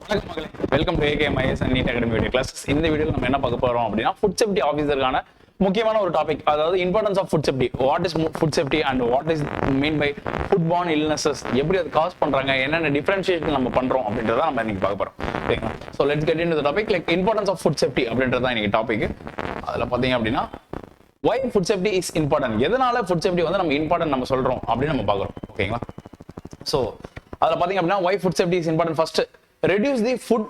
வணக்கம் மகளே, welcome to AKMIS and NEET Academy video classes. இந்த வீடியோல நம்ம என்ன பார்க்க போறோம் அப்படின்னா ஃபுட் சேஃப்டி ஆஃபீஸருக்கான முக்கியமான ஒரு டாபிக், அதாவது importance of food safety. What is food safety and what is mean by food borne illnesses, எப்படி அது காஸ் பண்றாங்க, என்னென்ன டிஃபரன்ஷியேஷன் நம்ம பண்றோம் அப்படின்றத நம்ம இன்னைக்கு பார்க்க போறோம். ஓகேங்களா? So let's get into the topic. Like importance of food safety அப்படின்றது தான் இன்னைக்கு டாபிக். அதுல பாத்தீங்க அப்படின்னா why food safety is important, எதனால ஃபுட் சேஃப்டி வந்து நம்ம இம்பார்ட்டன்ட் நம்ம சொல்றோம் அப்படின்னு நம்ம பார்க்குறோம். ஓகேங்களா? ஸோ அதுல பாத்தீங்க அப்படின்னா why food safety is important. First, reduce the food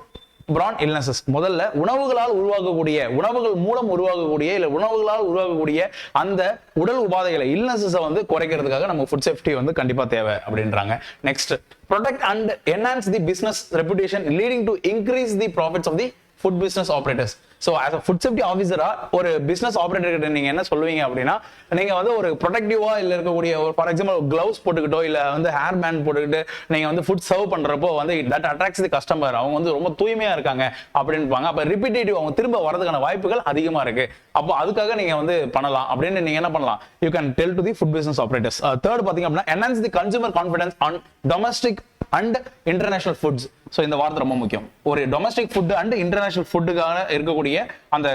borne illnesses. முதல்ல உணவுகளால் உருவாகக்கூடிய, உணவுகள் மூலம் உருவாகக்கூடிய இல்ல உணவுகளால் உருவாகக்கூடிய அந்த உடல் உபாதைகளை இல்னஸஸை வந்து குறைக்கிறதுக்காக நம்ம ஃபுட் சேஃப்டி வந்து கண்டிப்பா தேவை அப்படின்றாங்க. Next, protect and enhance the business reputation leading to increase the profits of the food business operators. So as a food safety officer, ஒரு business operator கிட்ட நீங்க என்ன சொல்லுவீங்க அப்படின்னா, நீங்க வந்து ஒரு ப்ரொடெக்டிவா இல்ல இருக்கக்கூடிய ஒரு ஃபார் எக்ஸாம்பிள் கிளவுஸ் போட்டுக்கிட்டோ இல்ல வந்து ஹேர் பேண்ட் போட்டுக்கிட்டு நீங்க வந்து ஃபுட் சர்வ் பண்றப்போ வந்து தட் அட்ராக்ட்ஸ் தி கஸ்டமர், அவங்க வந்து ரொம்ப தூய்மையா இருக்காங்க அப்படின்பாங்க. அப்ப ரிப்பீட்டேட்டிவ் அவங்க திரும்ப வரதுக்கான வாய்ப்புகள் அதிகமா இருக்கு. அப்போ அதுக்காக நீங்க வந்து பண்ணலாம் அப்படின்னு நீங்க என்ன பண்ணலாம், you can tell to the food business operators. Third பாத்தீங்க அப்படின்னா enhance the consumer confidence on domestic and international foods. So இந்த வார்த்தை ரொம்ப முக்கியம். ஒரு டொமஸ்டிக் ஃபுட் அண்ட் இன்டர்நேஷனல் ஃபுட்டுக்காக இருக்கக்கூடிய அந்த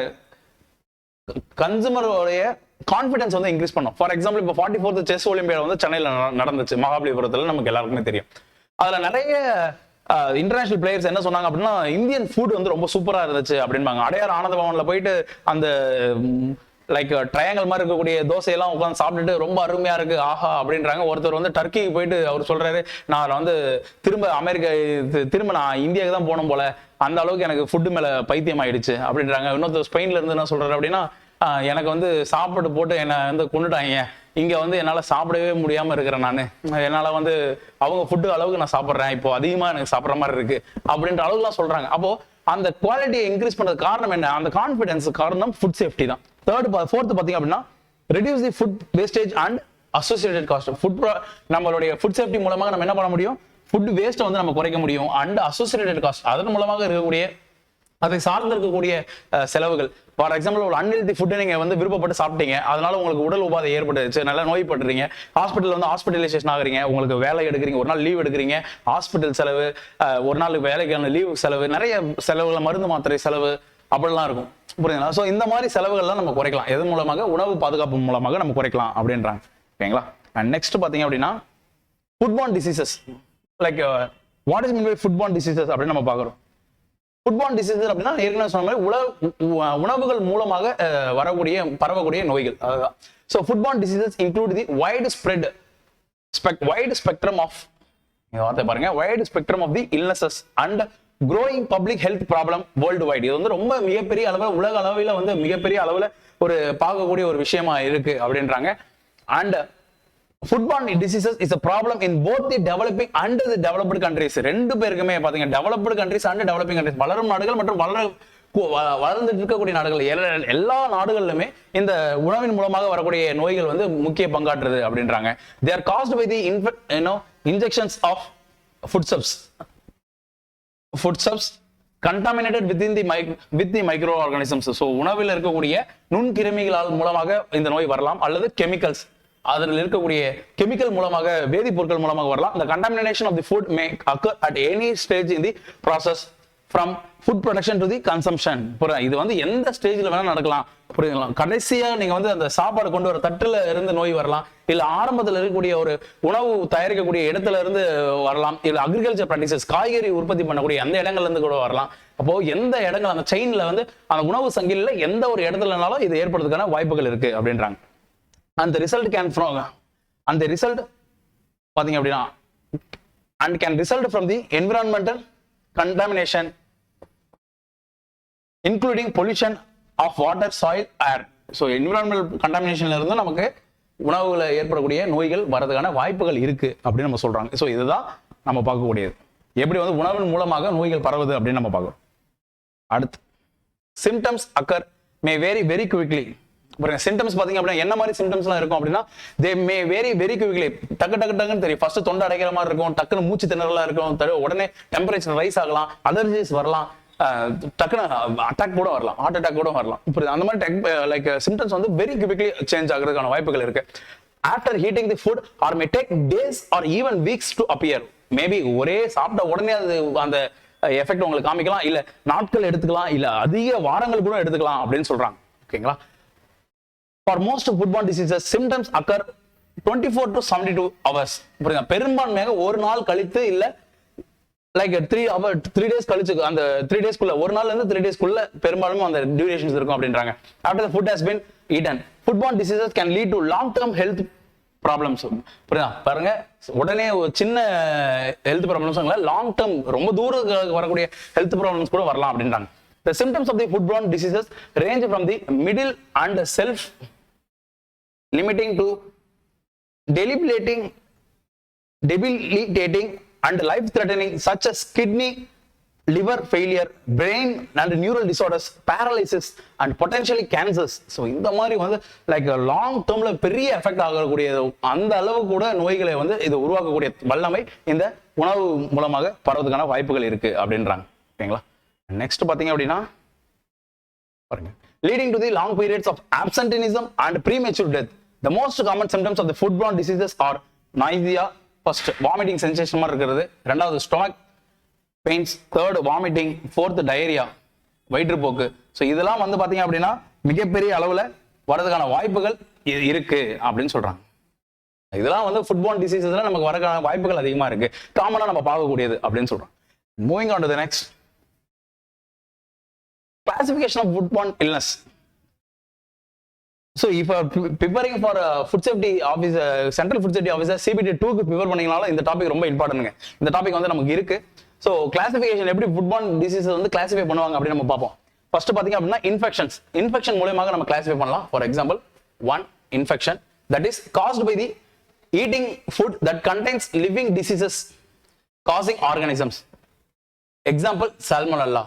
கன்சூமருடைய கான்ஃபிடன்ஸ் வந்து இன்க்ரீஸ் பண்ணும். ஃபார் எக்ஸாம்பிள் இப்போ 44th செஸ் ஒலிம்பியாட் வந்து சென்னையில் நடந்துச்சு, மகாபலிபுரத்தில். நமக்கு எல்லாருக்குமே தெரியும். அதுல நிறைய இன்டர்நேஷனல் பிளேயர்ஸ் என்ன சொன்னாங்க அப்படின்னா, இந்தியன் ஃபுட் வந்து ரொம்ப சூப்பரா இருந்துச்சு அப்படின்பாங்க. அடையார் ஆனந்த பவன்ல போயிட்டு அந்த லைக் ட்ரையாங்கல் மாதிரி இருக்கக்கூடிய தோசையெல்லாம் உட்காந்து சாப்பிட்டுட்டு ரொம்ப அருமையா இருக்கு ஆஹா அப்படின்றாங்க. ஒருத்தர் வந்து டர்க்கிக்கு போயிட்டு அவர் சொல்றாரு, நான் வந்து திரும்ப நான் இந்தியாவுக்கு தான் போனோம் போல, அந்த அளவுக்கு எனக்கு ஃபுட்டு மேல பைத்தியம் ஆயிடுச்சு அப்படின்றாங்க. இன்னொருத்தர் ஸ்பெயின்ல இருந்து என்ன சொல்றாரு அப்படின்னா, எனக்கு வந்து சாப்பிட்டு போட்டு என்னை வந்து கொண்டுட்டாங்க, இங்க வந்து என்னால சாப்பிடவே முடியாம இருக்கிறேன், நான் என்னால வந்து அவங்க ஃபுட்டு அளவுக்கு நான் சாப்பிட்றேன், இப்போ அதிகமா எனக்கு சாப்பிட்ற மாதிரி இருக்கு அப்படின்ற அளவுக்குலாம் சொல்றாங்க. அப்போ அந்த குவாலிட்டியை இன்க்ரீஸ் பண்றது காரணம் என்ன, அந்த கான்ஃபிடன்ஸ் காரணம் ஃபுட் சேஃப்டி தான். ஃபோர்த் பாத்தீங்க அப்படின்னா reduce the food wastage and associated cost. நம்மளுடைய ஃபுட் சேஃப்டி மூலமாக நம்ம என்ன பண்ண முடியும், ஃபுட் வேஸ்ட்டை வந்து நம்ம குறைக்க முடியும். அண்ட் அசோசியேட்டட் காஸ்ட், அதன் மூலமாக இருக்கக்கூடிய அதை சார்ந்து இருக்கக்கூடிய செலவுகள். ஃபார் எக்ஸாம்பிள் ஒரு அன்ஹெல்தி ஃபுட்டு நீங்க வந்து விருப்பப்பட்டு சாப்பிட்டீங்க, அதனால உங்களுக்கு உடல் உபாதை ஏற்பட்டுச்சு, நல்லா நோய்பட்டுறீங்க, ஹாஸ்பிட்டல் வந்து ஹாஸ்பிட்டலைசேஷன் ஆகுறீங்க, உங்களுக்கு வேலை எடுக்கிறீங்க, ஒரு நாள் லீவ் எடுக்கிறீங்க, ஹாஸ்பிட்டல் செலவு, ஒரு நாள் வேலைக்கான லீவ் செலவு, நிறைய செலவுகள், மருந்து மாத்திரை செலவு அப்படிலாம் இருக்கும். புரியுதுங்களா? ஸோ இந்த மாதிரி செலவுகள்லாம் நம்ம குறைக்கலாம். எது மூலமாக, உணவு பாதுகாப்பு மூலமாக நம்ம குறைக்கலாம் அப்படின்றாங்க. ஓகேங்களா? அண்ட் நெக்ஸ்ட் பாத்தீங்க அப்படின்னா food borne diseases. Like what is mean by food borne diseases அப்படின்னு நம்ம பார்க்குறோம். ஃபுட் பார்ன் டிசீசஸ் அப்படின்னா ஏற்கனவே சொன்ன மாதிரி உணவுகள் மூலமாக பரவக்கூடிய நோய்கள், அதுதான். So food borne diseases include the wide spectrum of, வார்த்தை பாருங்க, wide spectrum of the illnesses and growing public health problem worldwide. இது வந்து ரொம்ப மிகப்பெரிய அளவில், உலக அளவில் வந்து மிகப்பெரிய அளவில் ஒரு பார்க்கக்கூடிய ஒரு விஷயமா இருக்கு அப்படின்றாங்க. And food borne diseases is a problem in both the developing and the developed countries. ரெண்டு பேருக்குமே பாத்தீங்க, developed countries and developing countries, வளரும் நாடுகள் மற்றும் வளர்ந்துட்டு இருக்கக்கூடிய நாடுகள், எல்லா நாடுகளிலுமே இந்த உணவின் மூலமாக வரக்கூடிய நோய்கள் வந்து முக்கிய பங்காற்றுது அப்படின்றாங்க. they are caused by the injections of foodstuffs contaminated with the microorganisms. So உணவில் இருக்கக்கூடிய நுண்கிருமிகளால் மூலமாக இந்த நோய் வரலாம், அல்லது கெமிக்கல்ஸ், அதில் இருக்கக்கூடிய கெமிக்கல் மூலமாக, வேதிப்பொருட்கள் மூலமாக வரலாம். The contamination of the food may occur at any stage in the process from food production to the consumption. இது வந்து எந்த ஸ்டேஜ்ல வேணா நடக்கலாம். புரியுதுங்களா? கடைசியா நீங்க வந்து அந்த சாப்பாடு கொண்டு வர தட்டுல இருந்து நோய் வரலாம், இல்ல ஆரம்பத்தில் இருக்கக்கூடிய ஒரு உணவு தயாரிக்கக்கூடிய இடத்துல இருந்து வரலாம், இல்ல அக்ரிகல்ச்சர் பிராக்டிசஸ், காய்கறி உற்பத்தி பண்ணக்கூடிய அந்த இடங்கள்ல இருந்து கூட வரலாம். அப்போ எந்த இடங்கள் அந்த செயின்ல வந்து அந்த உணவு சங்கிலில எந்த ஒரு இடத்துலனாலும் இது ஏற்படுறதுக்கான வாய்ப்புகள் இருக்கு அப்படின்றாங்க. அந்த ரிசல்ட் பாத்தீங்க அப்படின்னா and can result from the environmental contamination including pollution of water, soil, air. So environmental contamination இருந்து நமக்கு உணவுல ஏற்படக்கூடிய நோய்கள் வரதுக்கான வாய்ப்புகள் இருக்கு அப்படின்னு நம்ம சொல்றாங்க. ஸோ இதுதான் நம்ம பார்க்கக்கூடியது, எப்படி வந்து உணவின் மூலமாக நோய்கள் பரவுது அப்படின்னு நம்ம பார்க்கறோம். அடுத்து, symptoms occur may vary very quickly. Symptoms பாத்தீங்க அப்படின்னா என்ன மாதிரி சிம்டம்ஸ்லாம் இருக்கும் அப்படின்னா, they may very very quickly, டக்குன்னு தெரியும். ஃபர்ஸ்ட் தொண்டை அடைக்கிற மாதிரி இருக்கும், டக்குன்னு மூச்சு திணறலா இருக்கும், உடனே டெம்பரேச்சர் ரைஸ் ஆகலாம், அலர்ஜிஸ் வரலாம், டக்குன்னு அட்டாக் கூட வரலாம், ஹார்ட் அட்டாக் கூட வரலாம். அந்த மாதிரி லைக் சிம்டம்ஸ் வந்து வெரி குவிக்லி சேஞ்ச் ஆகிறதுக்கான வாய்ப்புகள் இருக்கு. After heating the food or may take days or even weeks to appear. Maybe ஒரே சாப்பிட்ட உடனே அது அந்த எஃபெக்ட் உங்களுக்கு காமிக்கலாம், இல்ல நாட்கள் எடுத்துக்கலாம், இல்ல அதிக வாரங்கள் கூட எடுத்துக்கலாம் அப்படின்னு சொல்றாங்க. ஓகேங்களா? For most foodborne diseases, symptoms occur 24 to 72 hours. புரியுதா? பெரும்பான்மையாக ஒரு நாள் கழித்து இல்ல லைக் 3 days கழிச்சு, அந்த 3 daysக்குள்ள, ஒரு நாள்ல இருந்து 3 daysக்குள்ள பெரும்பாலும் அந்த டியூரேஷன்ஸ் இருக்கும் அப்படின்றாங்க. After the food has been eaten, foodborne diseases can lead to long-term health problems. புரியுதா? பாருங்க, உடனே ஒரு சின்ன ஹெல்த் ப்ராப்ளம்ஸ் லாங் டேர்ம் ரொம்ப தூரம் வரக்கூடிய ஹெல்த் ப்ராப்ளம்ஸ் கூட வரலாம் அப்படின்றாங்க. The symptoms of the foodborne diseases range from the middle and self-limiting to debilitating and life-threatening, such as kidney, liver failure, brain and neural disorders, paralysis and potentially cancers. So இந்த மாதிரி வந்து like long டேர்ம்ல பெரிய effect ஆகக்கூடிய அந்த அளவு கூட நோய்களை வந்து இது உருவாக்கக்கூடிய வல்லமை இந்த உணவு மூலமாக பரவதுக்கான வாய்ப்புகள் இருக்கு அப்படின்றாங்க. ஓகேங்களா? நெக்ஸ்ட் பாத்தீங்க அப்படின்னா பாருங்க, leading to the long periods of absenteeism and premature death. The most common symptoms of the foodborne diseases are nausea, first vomiting sensation மாதிரி இருக்கிறது, ரெண்டாவது stomach pains, third vomiting, fourth diarrhea, வயிற்றுப்போக்கு. ஸோ இதெல்லாம் வந்து பாத்தீங்க அப்படின்னா மிகப்பெரிய அளவுல வரதுக்கான வாய்ப்புகள் இருக்கு அப்படின்னு சொல்றாங்க. இதெல்லாம் வந்து ஃபுட்பார்ன் டிசீசஸ்ல நமக்கு வரக்கான வாய்ப்புகள் அதிகமா இருக்கு, காமனா நம்ம பார்க்கக்கூடியது அப்படின்னு சொல்றோம். Moving on to the next, classification of foodborne illness. So if you are preparing for food safety officer, central food safety officer CBT 2 க்கு prepare பண்ணீங்கனால இந்த டாபிக் ரொம்ப இம்பார்ட்டன்ட்ங்க. இந்த டாபிக் வந்து நமக்கு இருக்கு. So classification எப்படி foodborne diseases வந்து classify பண்ணுவாங்க அப்படி நம்ம பார்ப்போம். ஃபர்ஸ்ட் பாத்தீங்க அப்படின்னா இன்ஃபெக்ஷன்ஸ். இன்ஃபெக்ஷன் மூலமாக நம்ம கிளாஸிஃபை பண்ணலாம். For example, 1 infection that is caused by the eating food that contains living diseases causing organisms. Example, salmonella.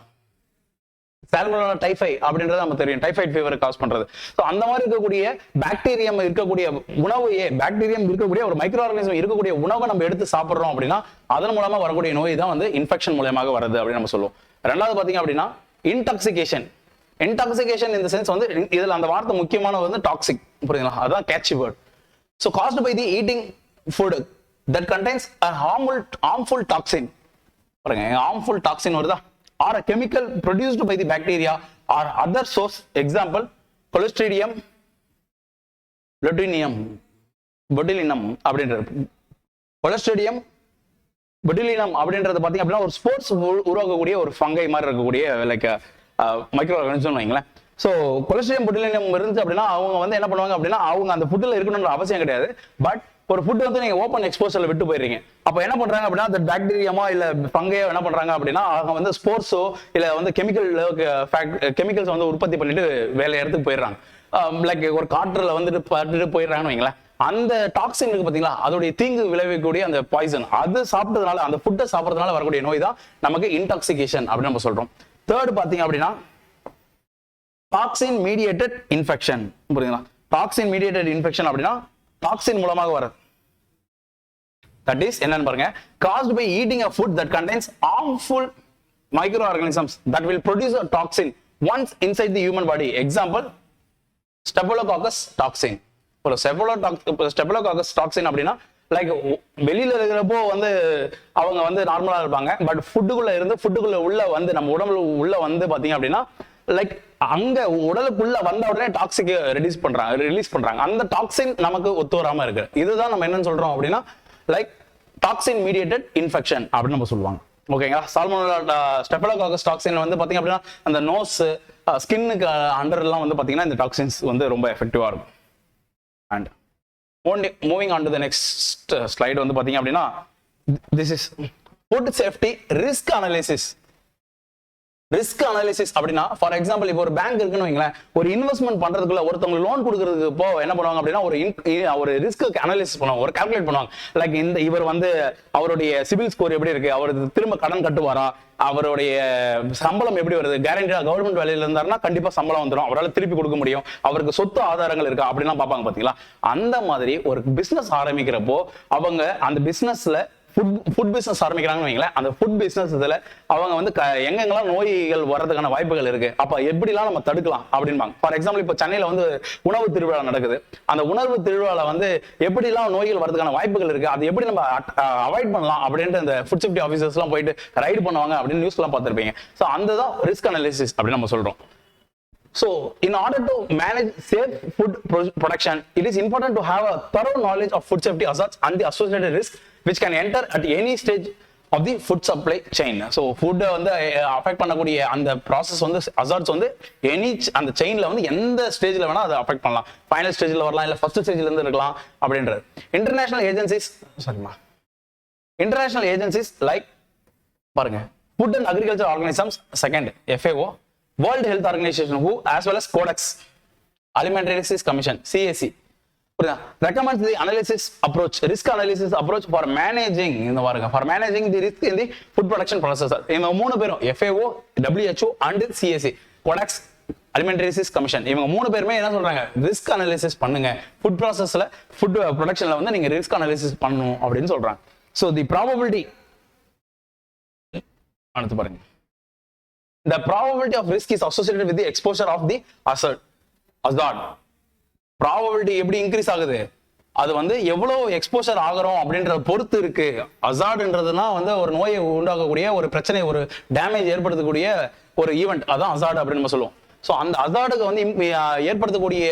Salmonella typhi அப்படின்றது நமக்கு தெரியும், டைஃபாய்டு ஃபீவர் காஸ் பண்றது. ஸோ அந்த மாதிரி இருக்கக்கூடிய பாக்டீரியம் இருக்கக்கூடிய உணவையே, பாக்டீரியம் இருக்கக்கூடிய ஒரு மைக்ரோ ஆர்கானிசம் இருக்கக்கூடிய உணவை நம்ம எடுத்து சாப்பிட்றோம் அப்படின்னா அதன் மூலமா வரக்கூடிய நோய் தான் வந்து இன்ஃபெக்ஷன் மூலமாக வருது அப்படின்னு நம்ம சொல்லுவோம். ரெண்டாவது பாத்தீங்க அப்படின்னா இன்டாக்சிகேஷன். இன்டாக்சிகேஷன் இந்த சென்ஸ் வந்து இதுல அந்த வார்த்தை முக்கியமான வந்து டாக்ஸிக், புரியுதுங்களா? அதான் catchy word. So caused by the eating food that contains a harmful toxin. பாருங்க, harmful toxin வருதா, or a chemical produced by the bacteria or other source. Example, Clostridium botulinum அப்படின்றது. Clostridium botulinum அப்படின்றது பாத்தீங்க அப்படின்னா ஒரு sports உருவாக்கக்கூடிய ஒரு fungi மாதிரி இருக்கக்கூடிய லைக் மைக்ரோ ஆர்கானிசம் வைங்களேன். ஸோ கொலஸ்ட்ரியம் பொட்டுலினம் இருந்துச்சு அப்படின்னா அவங்க வந்து என்ன பண்ணுவாங்க அப்படின்னா அவங்க அந்த ஃபுட்டில் இருக்கணும்ன்ற அவசியம் கிடையாது. பட் ஒரு ஃபுட் வந்து நீங்க ஓப்பன் எக்ஸ்போசர்ல விட்டு போயிடுறீங்க. அப்போ என்ன பண்றாங்க அப்படின்னா அந்த பாக்டீரியாமா இல்ல ஃபங்கையோ என்ன பண்றாங்க அப்படின்னா அவங்க வந்து ஸ்போர்ட்ஸோ இல்ல வந்து கெமிக்கல்ஸ் வந்து உற்பத்தி பண்ணிட்டு வேலை இடத்துக்கு போயிடுறாங்க. லைக் ஒரு காற்றுல வந்துட்டு பட்டுட்டு போயிடுறாங்கன்னு வைங்களேன். அந்த டாக்ஸின் இருக்கு பாத்தீங்களா, அதோடைய தீங்கு விளைவிக்கக்கூடிய அந்த பாய்சன், அது சாப்பிட்டதுனால, அந்த ஃபுட்டை சாப்பிட்றதுனால வரக்கூடிய நோய் தான் நமக்கு இன்டாக்சிகேஷன் அப்படின்னு நம்ம சொல்றோம். தேர்ட் பாத்தீங்க அப்படின்னா டாக்ஸின் மீடியேட்டட் இன்ஃபெக்ஷன். புரியுதுங்களா? டாக்ஸின் மீடியேட்டட் இன்ஃபெக்ஷன் அப்படின்னா டாக்ஸின் மூலமாக வர, that is என்னன்னு பாருங்க, caused by eating a food that contains harmful microorganisms that will produce a toxin once inside the human body. Example, Staphylococcus toxin. Staphylococcus toxin அப்படின்னா like வெளியில இருக்கிறப்போ வந்து அவங்க வந்து நார்மலா இருப்பாங்க. பட் ஃபுட்டுக்குள்ள உள்ள வந்து நம்ம உடம்புல உள்ள வந்து பாத்தீங்க அப்படின்னா லைக் அங்க உடலுக்குள்ள வந்த உடனே டாக்ஸிக் ரிலீஸ் பண்றாங்க. அந்த டாக்ஸின் நமக்கு ஒத்து வராம இருக்கு. இதுதான் நம்ம என்னன்னு சொல்றோம் அப்படின்னா லைக் டாக்ஸின் மீடியேட்டட் இன்ஃபெக்ஷன் அப்படின்னு நம்ம சொல்லுவாங்க. ஓகேங்களா? சால்மோனெல்லா ஸ்டெஃபலோகாக்கஸ் டாக்ஸின் வந்து பாத்தீங்க அப்படின்னா அந்த நோஸ் ஸ்கின்னுக்கு அண்டர் எல்லாம் வந்து பாத்தீங்கன்னா இந்த டாக்ஸின்ஸ் வந்து ரொம்ப எஃபெக்டிவா இருக்கும். And moving on to the next slide வந்து பாத்தீங்க அப்படின்னா this is food safety risk analysis. Risk analysis அப்படின்னா ஃபார் எக்ஸாம்பிள் இப்போ ஒரு பேங்க் இருக்குன்னு வைங்களேன், ஒரு இன்வெஸ்ட்மெண்ட் பண்றதுக்குள்ள ஒருத்தவங்க லோன் கொடுக்கறதுக்கு இப்போ என்ன பண்ணுவாங்க அப்படின்னா ஒரு ரிஸ்க் அனாலிசிஸ் பண்ணுவாங்க, ஒரு கால்குலேட் பண்ணுவாங்க. லைக் இவர் வந்து அவருடைய சிபில் ஸ்கோர் எப்படி இருக்கு, அவர் திரும்ப கடன் கட்டுவாரா, அவருடைய சம்பளம் எப்படி வருது, கேரண்டியா கவர்மெண்ட் வேலையில இருந்தாருன்னா கண்டிப்பா சம்பளம் வந்துடும், அவரால் திருப்பி கொடுக்க முடியும், அவருக்கு சொத்து ஆதாரங்கள் இருக்கா அப்படின்லாம் பார்ப்பாங்க. பாத்தீங்களா? அந்த மாதிரி ஒரு பிசினஸ் ஆரம்பிக்கிறப்போ அவங்க அந்த பிசினஸ்ல ஃபுட் பிசினஸ் ஆரம்பிக்கிறாங்கன்னு வைங்களேன், அந்த ஃபுட் பிசினஸ் இதுல அவங்க வந்து எங்கெங்கெல்லாம் நோய்கள் வர்றதுக்கான வாய்ப்புகள் இருக்கு, அப்ப எப்படிலாம் நம்ம தடுக்கலாம் அப்படின்பாங்க. ஃபார் எக்ஸாம்பிள் இப்போ சென்னையில வந்து உணவு திருவிழா நடக்குது. அந்த உணவு திருவிழால வந்து எப்படிலாம் நோய்கள் வரதுக்கான வாய்ப்புகள் இருக்கு, அது எப்படி நம்ம அவாய்ட் பண்ணலாம் அப்படின்ட்டு இந்த ஃபுட் சேஃப்டி ஆஃபீஸர்ஸ் எல்லாம் போயிட்டு ரைடு பண்ணுவாங்க அப்படின்னு நியூஸ் எல்லாம் பார்த்திருப்பீங்க. ஸோ அந்த தான் ரிஸ்க் அனாலிசிஸ் அப்படின்னு நம்ம சொல்றோம். So, in order to manage safe food production, it is important to have a thorough knowledge of food safety hazards and the associated risks which can enter at any stage of the food supply chain. So, food வந்து affect பண்ணக்கூடிய அந்த process வந்து hazards வந்து any அந்த செயின்ல வந்து எந்த ஸ்டேஜ்ல வேணா அதை அஃபெக்ட் பண்ணலாம். ஃபைனல் ஸ்டேஜ்ல வரலாம், இல்ல ஃபர்ஸ்ட் ஸ்டேஜ்ல இருந்து இருக்கலாம் அப்படின்றது. இன்டர்நேஷனல் ஏஜென்சிஸ் லைக் பாருங்க, Food and Agriculture Organisms, second FAO, World Health Organization WHO, as well as Codex Alimentary Risks Commission CAC recommends the analysis approach, risk analysis approach for managing the risk in the food production process. இவங்க மூணு பேரும் FAO, WHO and CAC, Codex Alimentary Risks Commission, இவங்க மூணு பேருமே என்ன சொல்றாங்க, risk analysis பண்ணுங்க, food ப்ராசஸ்ல ஃபுட் ப்ரொடக்ஷன்ல வந்து நீங்க ரிஸ்க் அனாலிசிஸ் பண்ணணும் அப்படின்னு சொல்றாங்க. ஸோ தி ப்ராபபிலிட்டி அடுத்து பாருங்க, the probability of risk is associated with the exposure of the hazard. Probability எப்படி இன்க்ரீஸ் ஆகுது, அது வந்து எவ்வளவு எக்ஸ்போஷர் ஆகிறோம் அப்படின்றத பொறுத்து இருக்கு. அசார்ட்ன்றதுனா வந்து ஒரு நோயை உண்டாக்கக்கூடிய ஒரு பிரச்சனை, ஒரு டேமேஜ் ஏற்படுத்தக்கூடிய ஒரு ஈவெண்ட், அதான் அசார்ட் அப்படின்னு நம்ம சொல்லுவோம். ஸோ அந்த அசார்டுக்கு வந்து ஏற்படுத்தக்கூடிய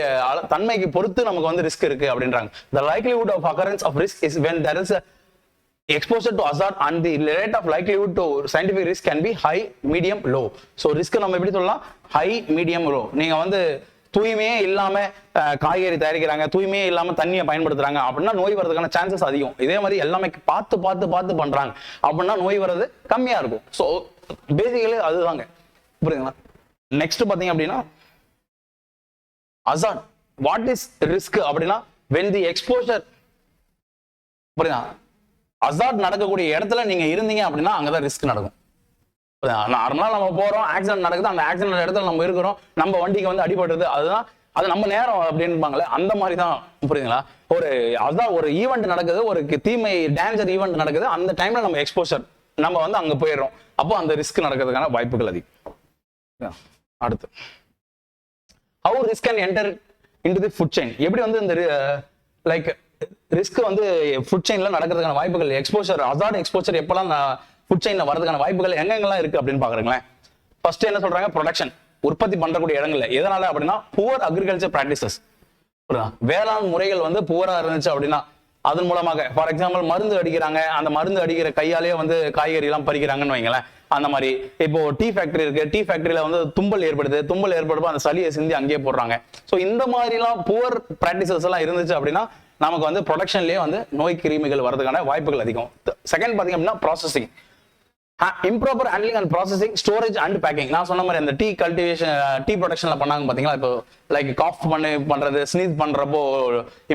தன்மைக்கு பொறுத்து நமக்கு வந்து ரிஸ்க் இருக்கு அப்படின்றாங்க. The likelihood of occurrence of risk is when there is a exposure to hazard and the rate of likelihood to scientific risk can be high, medium, low. So risk நம்ம எப்படி சொல்லலாம், high, medium, low. நீங்க வந்து தூய்மையே இல்லாம காய்கறி தயாரிக்கிறாங்க, தூய்மையே இல்லாம தண்ணியை பயன்படுத்துறாங்க அப்படின்னா நோய் வரதுக்கான சான்சஸ் அதிகம். இதே மாதிரி எல்லாமே பார்த்து பார்த்து பார்த்து பண்றாங்க அப்படின்னா நோய் வர்றது கம்மியா இருக்கும். ஸோ பேசிக்கலி அதுதாங்க, புரியுதுங்களா? நெக்ஸ்ட் பாத்தீங்க அப்படின்னா hazard. வாட் இஸ் ரிஸ்க் அப்படின்னா when the exposure, புரியுதா, அசார்ட் நடக்கக்கூடிய இடத்துல நீங்க இருந்தீங்க அப்படின்னா அங்கதான் ரிஸ்க் நடக்கும். நார்மலா நம்ம போறோம், ஆக்சிடென்ட் நடக்குது, அந்த ஆக்சிடென்ட் இடத்துல நம்ம இருக்கிறோம், நம்ம வண்டிக்கு வந்து அடிபடுறது, அதுதான் அது நம்ம நேரம் அப்படின்பாங்களே, அந்த மாதிரி தான். புரியுதுங்களா? அதான் ஒரு ஈவெண்ட் நடக்குது, ஒரு தீமை டேஞ்சர் ஈவெண்ட் நடக்குது, அந்த டைம்ல நம்ம எக்ஸ்போஷர் நம்ம வந்து அங்க போயிடுறோம், அப்போ அந்த ரிஸ்க் நடக்கிறதுக்கான வாய்ப்புகள் அதிகம். அடுத்து, how risk can enter into the food chain. எப்படி வந்து இந்த லைக் ரிஸ்க் வந்து ஃபுட் செயின்ல நடக்கிறதுக்கான வாய்ப்புகள், எக்ஸ்போஷர், அசார்ட் எக்ஸ்போஷர் எப்பெல்லாம் ஃபுட் செயின்ல வரதுக்கான வாய்ப்புகள் எங்கெங்கெல்லாம் இருக்கு அப்படின்னு பாக்குறீங்களேன். ஃபர்ஸ்ட் என்ன சொல்றாங்க, ப்ரொடக்ஷன், உற்பத்தி பண்றக்கூடிய இடங்கள்ல. எதனால அப்படின்னா புவர் அக்ரிகல்ச்சர் பிராக்டிசஸ், வேளாண் முறைகள் வந்து புவரா இருந்துச்சு அப்படின்னா அதன் மூலமாக, ஃபார் எக்ஸாம்பிள் மருந்து அடிக்கிறாங்க, அந்த மருந்து அடிக்கிற கையாலேயே வந்து காய்கறி எல்லாம் பறிக்கிறாங்கன்னு வைங்களேன். அந்த மாதிரி இப்போ டீ ஃபேக்டரி இருக்கு, டீ ஃபேக்டரியில வந்து தும்பல் ஏற்படுப்போ அந்த சளியை சிந்தி அங்கேயே போடுறாங்க. ஸோ இந்த மாதிரிலாம் புவர் பிராக்டிசஸ் எல்லாம் இருந்துச்சு அப்படின்னா நமக்கு வந்து ப்ரொடக்ஷன்லயே வந்து நோய் கிருமிகள் வரதுக்கான வாய்ப்புகள் அதிகம். செகண்ட் பாத்தீங்க அப்படின்னா processing, improper handling and processing, storage and packing. நான் சொன்ன மாதிரி அந்த டீ கல்டிவேஷன், டீ ப்ரொடக்ஷன்ல பண்ணாங்க பாத்தீங்களா, இப்போ லைக் காஃப் பண்றது, ஸ்னீஸ் பண்றப்போ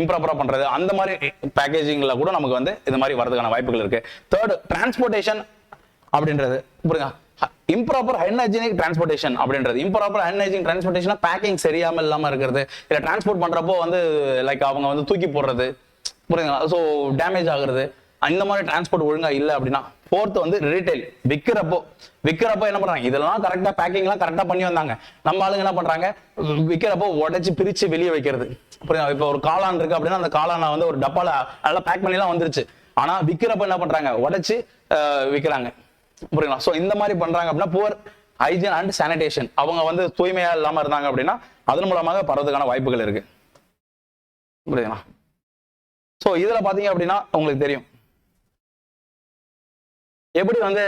இம்ப்ராப்பரா பண்றது, அந்த மாதிரி பேக்கேஜிங்ல கூட நமக்கு வந்து இந்த மாதிரி வரதுக்கான வாய்ப்புகள் இருக்கு. தேர்ட், டிரான்ஸ்போர்டேஷன் அப்படின்றது, புரியுதா, இம்ப்ராப்பர் அன்ஹைஜீனிக் டிரான்ஸ்போர்டேஷன் அப்படின்றது. இம்ப்ராப்பர் அன்ஹைஜீனிக் டிரான்ஸ்போர்டேஷன் பேக்கிங் சரியாம இல்லாம இருக்கிறது, இல்ல டிரான்ஸ்போர்ட் பண்றப்போ வந்து லைக் அவங்க வந்து தூக்கி போடுறது, புரியுதுங்களா, ஸோ டேமேஜ் ஆகுறது, இந்த மாதிரி டிரான்ஸ்போர்ட் ஒழுங்கா இல்லை அப்படின்னா. ஃபோர்த் வந்து ரீட்டைல், விற்கிறப்போ என்ன பண்றாங்க, இதெல்லாம் கரெக்டா பேக்கிங் எல்லாம் கரெக்டா பண்ணி வந்தாங்க, நம்ம ஆளுங்க என்ன பண்றாங்க, விற்கிறப்போ உடைச்சு பிரிச்சு வெளியே வைக்கிறது. புரியுதா, இப்போ ஒரு காளான் இருக்கு அப்படின்னா அந்த காளானை வந்து ஒரு டப்பால நல்லா பேக் பண்ணி எல்லாம் வந்துருச்சு, ஆனா விற்கிறப்ப என்ன பண்றாங்க, உடைச்சு விற்கிறாங்க. புரியுங்களா? சோ இந்த மாதிரி பண்றாங்க அப்படின்னா புவர் ஹைஜீன் அண்ட் சானிடேஷன், அவங்க வந்து தூய்மையா இல்லாம இருந்தாங்க அப்படின்னா அதன் மூலமாக பரவதுக்கான வாய்ப்புகள் இருக்கு. புரியுதுங்களா? சோ இதுல பாத்தீங்க அப்படின்னா உங்களுக்கு தெரியும் எப்படி வந்து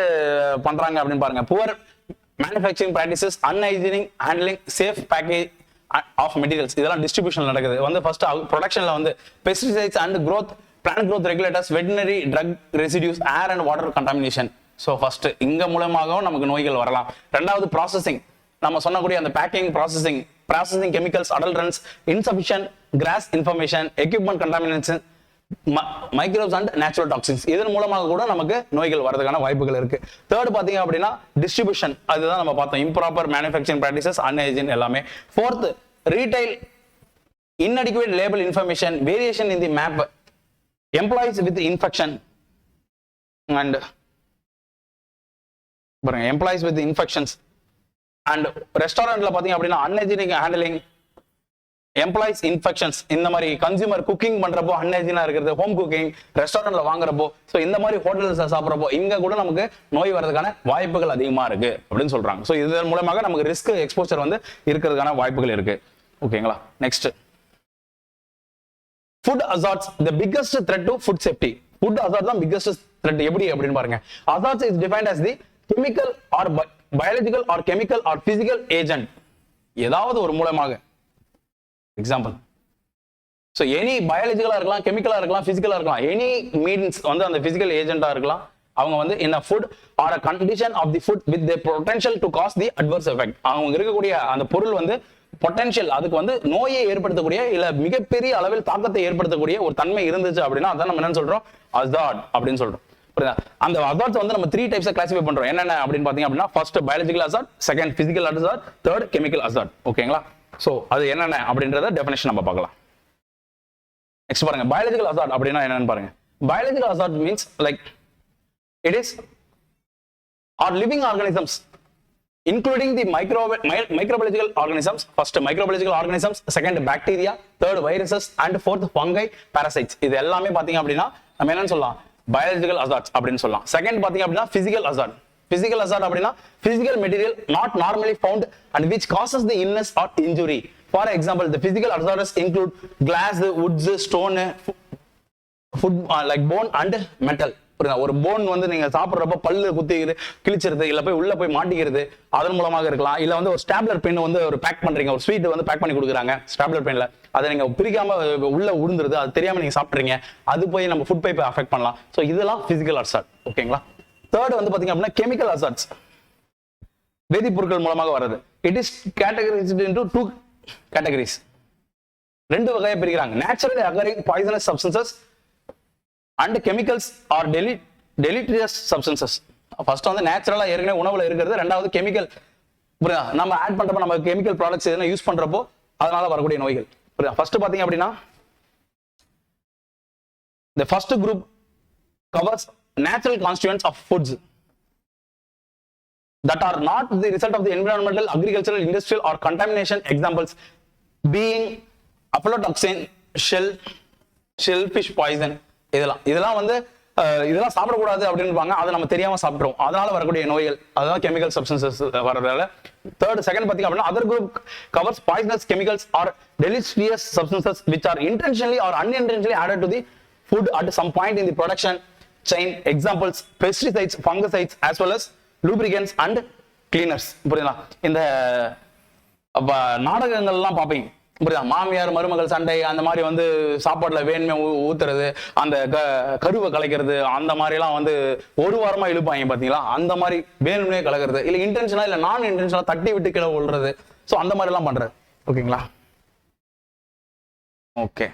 பண்றாங்க அப்படின்னு பாருங்க. Poor manufacturing practices, unhygienic handling, safe package of materials, இதெல்லாம் டிஸ்ட்ரிபியூஷன் நடக்குது. வந்து ஃபர்ஸ்ட் ப்ரொடக்ஷன்ல வந்து pesticides and plant growth regulators, veterinary drug residues, air and water contamination. So first இங்க மூலமாகவும் நமக்கு நோய்கள் வரலாம். ரெண்டாவது ப்ராசஸிங், நம்ம சொன்னக்கூடிய அந்த packing processing chemicals, adulterants, insufficient cross information, equipment contamination, microbes and natural toxins, இதன் மூலமாக கூட நமக்கு நோய்கள் வரதுக்கான வாய்ப்புகள் இருக்கு. தேர்ட் பாத்தீங்க அப்படின்னா டிஸ்ட்ரிபியூஷன், அதுதான் நம்ம பார்த்தோம், இம்ப்ராப்பர் மேனுஃபேக்சரிங் பிராக்டிசஸ், அன்ஹைஜீன் எல்லாமே. Fourth retail, inadequate label information, variation in the map, employees with infection, and பாருங்க எம்ப்ளாயிஸ் வித் இன்ஃபெக்ஷன்ஸ் அண்ட் ரெஸ்டாரண்ட்ல பாத்தீங்க அப்படின்னா அன்ஹைஜீனிக் ஹேண்டலிங், எம்ப்ளாயிஸ் இன்ஃபெக்ஷன்ஸ், இந்த மாதிரி கன்சியூமர் குக்கிங் பண்றப்போ அன்ஹைஜீனா இருக்கிறது, ஹோம் குக்கிங் ரெஸ்டாரண்ட்ல வாங்குறப்போ, ஸோ இந்த மாதிரி ஹோட்டல்ஸ் சாப்பிட்றப்போ இங்க கூட நமக்கு நோய் வரதுக்கான வாய்ப்புகள் அதிகமா இருக்கு அப்படின்னு சொல்றாங்க. ஸோ இதன் மூலமாக நமக்கு ரிஸ்க் எக்ஸ்போசர் வந்து இருக்கிறதுக்கான வாய்ப்புகள் இருக்கு. ஓகேங்களா, next food hazards the biggest threat to food safety. Food hazard தான் பிக்கஸ்ட் த்ரெட். எப்படி அப்படின்னு பாருங்க. Hazards is defined as the chemical or biological or chemical or physical agent, ஏதாவது ஒரு மூலமாக. எக்ஸாம்பிள், ஸோ எனி பயாலஜிக்கலா இருக்கலாம், கெமிக்கலா இருக்கலாம், பிசிக்கலா இருக்கலாம், எனி மீன்ஸ் வந்து அந்த பிசிக்கல் ஏஜென்டா இருக்கலாம். அவங்க வந்து in a food or a condition of the food with the potential to cause the adverse effect. அவங்க இருக்கக்கூடிய அந்த பொருள் வந்து பொட்டன்ஷியல், அதுக்கு வந்து நோயை ஏற்படுத்தக்கூடிய இல்ல மிகப்பெரிய அளவில் தாக்கத்தை ஏற்படுத்தக்கூடிய ஒரு தன்மை இருந்துச்சு அப்படின்னா அதான் நம்ம என்ன சொல்றோம், அசார்ட் அப்படின்னு சொல்றோம். அந்த அசார்ட்ஸ் வந்து நம்ம 3 டைப்ஸா கிளாசிஃபை பண்றோம். என்னென்ன அப்படின்னு பாத்தீங்க அப்படின்னா, first biological hazard, second physical hazard, third chemical hazard. ஓகேங்களா, சோ அது என்னென்ன அப்படின்றத டெஃபினிஷன் நம்ம பார்க்கலாம். நெக்ஸ்ட் பாருங்க, பயாலஜிக்கல் அசார்ட் அப்படின்னா என்னன்னு பாருங்க. Biological hazard means like it is are living organisms including the microbiological organisms. First microbiological organisms, second bacteria, third viruses and fourth fungi, parasites. இது எல்லாமே பாத்தீங்க அப்படின்னா நம்ம என்னன்னு சொல்லலாம், biological hazards அப்படின்னு சொல்லலாம். செகண்ட் பாத்தீங்க அப்படின்னா physical hazard. Physical hazard அப்படின்னா physical material not normally found and which causes the illness or injury. For example, the physical hazards include glass, woods, stone, food like bone and metal. ஒரு phone வந்து நீங்க சாப்பிடுறப்ப பல்லு குத்தி கிழிச்சிருது, இல்ல போய் உள்ள போய் மாட்டிக்கிறது, அதன் மூலமாக இருக்கலாம். இல்ல வந்து ஒரு ஸ்டாப்லர் பென் வந்து ஒரு பேக் பண்றீங்க, ஒரு ஸ்வீட் வந்து பேக் பண்ணி கொடுக்குறாங்க ஸ்டாப்லர் பென்ல, அதை நீங்க பிரிக்காம உள்ள உழுந்துருது, அது தெரியாம நீங்க சாப்பிட்றீங்க, அது போய் நம்ம ஃபுட் பைப்பை அஃபெக்ட் பண்ணலாம். ஸோ இதெல்லாம் பிசிக்கல் அசார்ட். ஓகேங்களா, தேர்ட் வந்து பாத்தீங்க அப்படின்னா கெமிக்கல் அசார்ட்ஸ், வேதிப்பொருட்கள் மூலமாக வர்றது. It is categorised into 2 categories. 2 வகையா பிரிக்கிறாங்க. Naturally occurring poisonous substances and chemicals are deleterious substances. First வந்து நேச்சுரலா ஏற்கனவே உணவுல இருக்கிறது, ரெண்டாவது கெமிக்கல் நம்ம ஆட் பண்றப்ப, நம்ம கெமிக்கல் ப்ராடக்ட்ஸ் எதனா யூஸ் பண்றப்போ அதனால வரக்கூடிய நோய்கள். ஃபர்ஸ்ட் பாத்தீங்க அப்படின்னா the first group covers natural constituents of foods that are not the result of the environmental, agricultural, industrial or contamination. Examples being aflatoxin, shellfish poison. இதெல்லாம் வந்து இதெல்லாம் சாப்பிடக்கூடாது அப்படின்பாங்க, அதை நம்ம தெரியாம சாப்பிட்றோம், அதனால வரக்கூடிய நோய்கள், அதான் கெமிக்கல் சப்ஸ்டன்சஸ் வரதால. செகண்ட் பாத்தீங்க அப்படின்னா other group covers poisonous chemicals or deleterious substances which are intentionally or unintentionally added to the food at some point in the production chain. Examples pesticides, fungicides as well as lubricants and cleaners. புரியுதா, இந்த நாடகங்கள்லாம் பார்ப்பீங்க, புரியுதா, மாமியார் மருமகள் சண்டை, அந்த மாதிரி வந்து சாப்பாடுல வேணுமே ஊத்துறது, அந்த கருவை கலைக்கிறது, அந்த மாதிரி எல்லாம் வந்து ஒரு வாரமா இழுப்பாங்க பாத்தீங்களா, அந்த மாதிரி வேணுமே கலக்கிறது, இல்ல இன்டென்ஷனா இல்ல நான் இன்டென்ஷனா தட்டி விட்டு கீழே விழுறது, சோ அந்த மாதிரி எல்லாம் பண்றது. ஓகேங்களா, okay.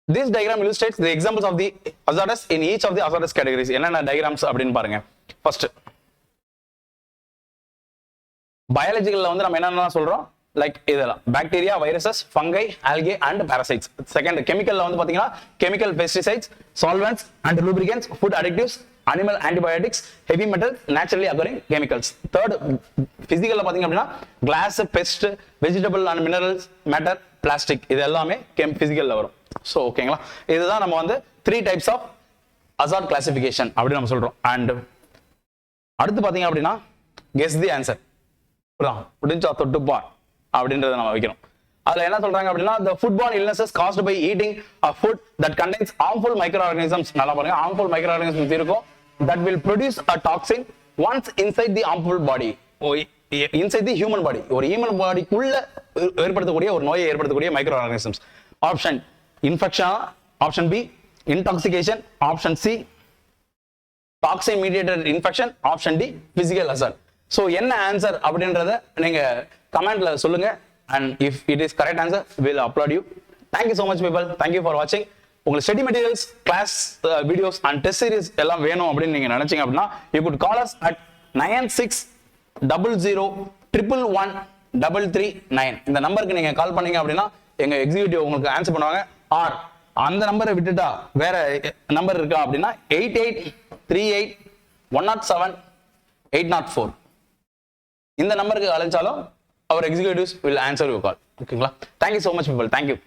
This diagram illustrates the examples of the hazardous in each of the hazardous categories. என்னென்ன டயகிராம்ஸ் அப்படின்னு பாருங்க. ஃபர்ஸ்ட் பயாலஜிக்கல்ல வந்து நம்ம என்னென்ன சொல்றோம், லைக் இதெல்லாம் bacteria, viruses, fungi, algae and parasites. Second கெமிக்கல்ல வந்து பாத்தீங்கன்னா chemical pesticides, solvents and lubricants, food additives, animal antibiotics, heavy metal, naturally occurring chemicals. Third பிசிக்கல்ல பாத்தீங்க அப்படின்னா glass, pest, vegetable and minerals, matter, plastic, இது எல்லாமே பிசிக்கல்ல வரும். ஸோ ஓகேங்களா, இதுதான் நம்ம வந்து 3 டைப்ஸ் ஆஃப் ஹசார்ட் கிளாசிபிகேஷன் அப்படின்னு நம்ம சொல்றோம். அண்ட் அடுத்து பாத்தீங்க அப்படின்னா கெஸ் தி ஆன்சர், முடிஞ்சா தொட்டுப்பார் அப்படின்றத நம்ம வைக்கிறோம். அதுல என்ன சொல்றாங்க அப்படின்னா the foodborne illnesses caused by eating a food that contains harmful microorganisms. நல்லா பாருங்க, harmful microorganisms இருக்கும் that will produce a toxin once inside the harmful body, inside the human body. ஒரு human bodyக்குள்ள ஏற்படுத்தக்கூடிய ஒரு நோயை ஏற்படுத்தக்கூடிய micro organisms. Option infection, option B intoxication, option C toxin mediated infection, option D physical hazard. So என்ன answer அப்படின்றத நீங்க கமெண்ட்ல சொல்லுங்க. And if it is correct answer will upload you. Thank you so much people, thank you for வாட்சிங். உங்களுக்கு study materials, class videos and test series எல்லாம் வேணும் அப்படின்னு நீங்க நினைச்சீங்க அப்படின்னா you could call us at 9600111339. இந்த நம்பருக்கு நீங்க கால் பண்ணீங்க அப்படின்னா எங்க எக்ஸிக்யூட்டிவ் உங்களுக்கு ஆன்சர் பண்ணுவாங்க. ஆர் அந்த நம்பரை விட்டுட்டா வேற நம்பர் இருக்கா அப்படின்னா 88 38-107-804. இந்த நம்பருக்கு அழைச்சாலும் அவர் executives will answer your call. ஓகேங்களா? Thank you so much people. Thank you.